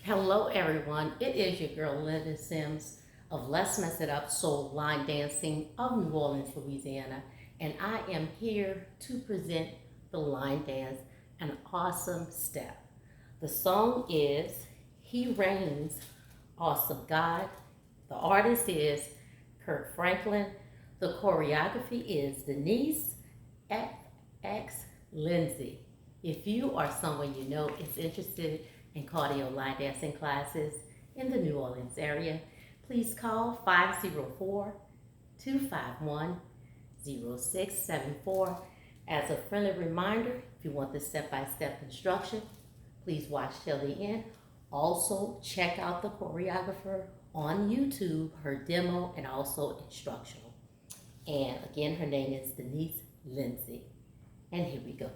Hello everyone, it is your girl Linda Sims of Let's Mess It Up Soul Line Dancing of New Orleans, Louisiana, and I am here to present the line dance, An Awesome Step. The song is He Reigns, Awesome God. The artist is KIRK Franklin. The choreography is DENNISE FX LINDSAY. If you or someone you know is interested in cardio line dancing classes in the New Orleans area, please call 504-251-0674. As a friendly reminder, if you want the step-by-step instruction, please watch till the end. Also, check out the choreographer on YouTube, her demo, and also instructional. And again, her name is DENNISE LINDSAY. And here we go.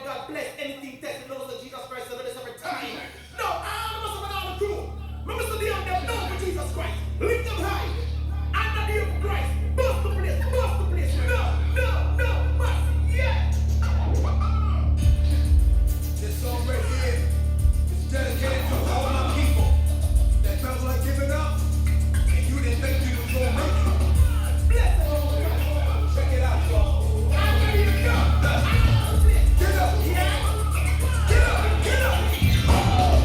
God bless anything testing those of Jesus Christ over this every time. No, I'm a man on the crew. Remember the them known for Jesus Christ. Lift them high. I'm not here for Christ. Bust the place, bust the place. No, mercy, yeah. This song right here is dedicated to all my people that felt like giving up and you didn't think you was gonna make it. Bless them. Check it out, y'all. I'm ready to go. Get up, yeah. Get up, get up. Oh.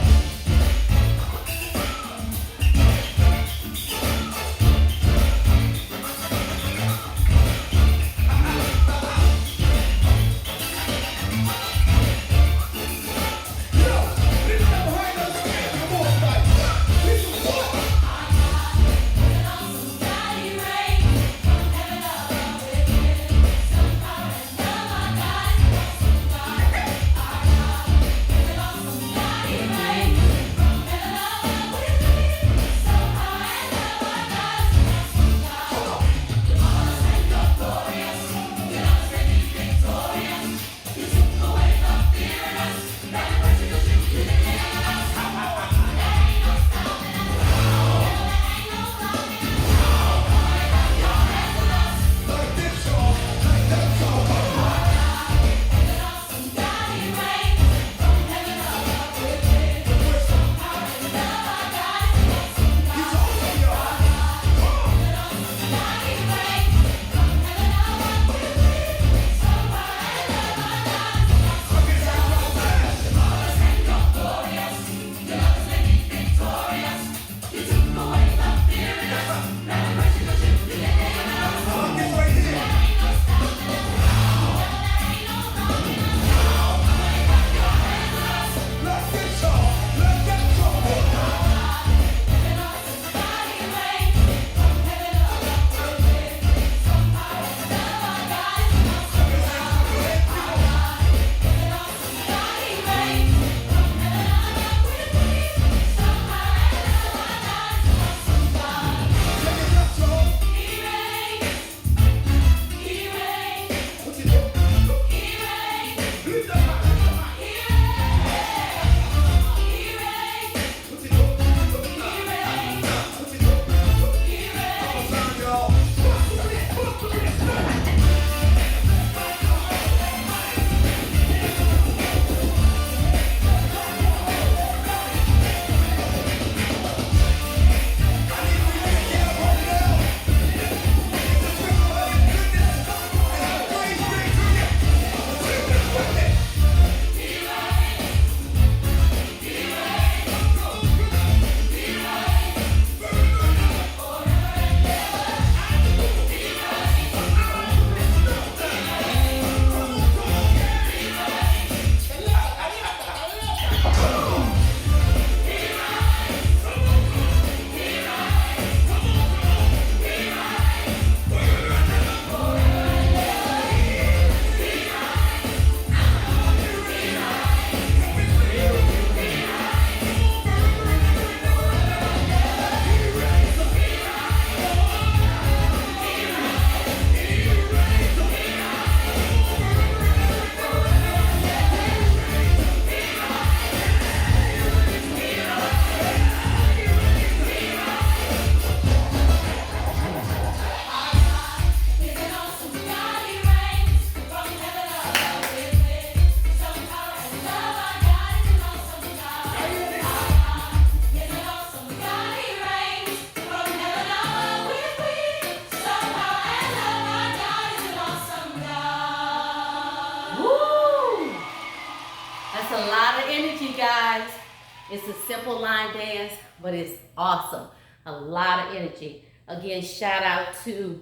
It's a simple line dance, but it's awesome. A lot of energy. Again, shout out to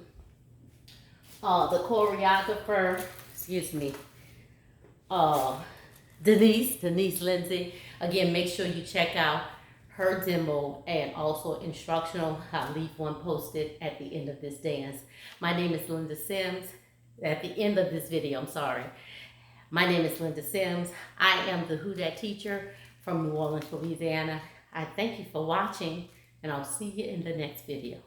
the choreographer, excuse me, Denise LINDSAY. Again, make sure you check out her demo and also instructional. I'll leave one posted at the end of this dance. My name is Linda Sims. At the end of this video, I'm sorry. My name is Linda Sims. I am the Who Dat teacher from New Orleans, Louisiana. I thank you for watching, and I'll see you in the next video.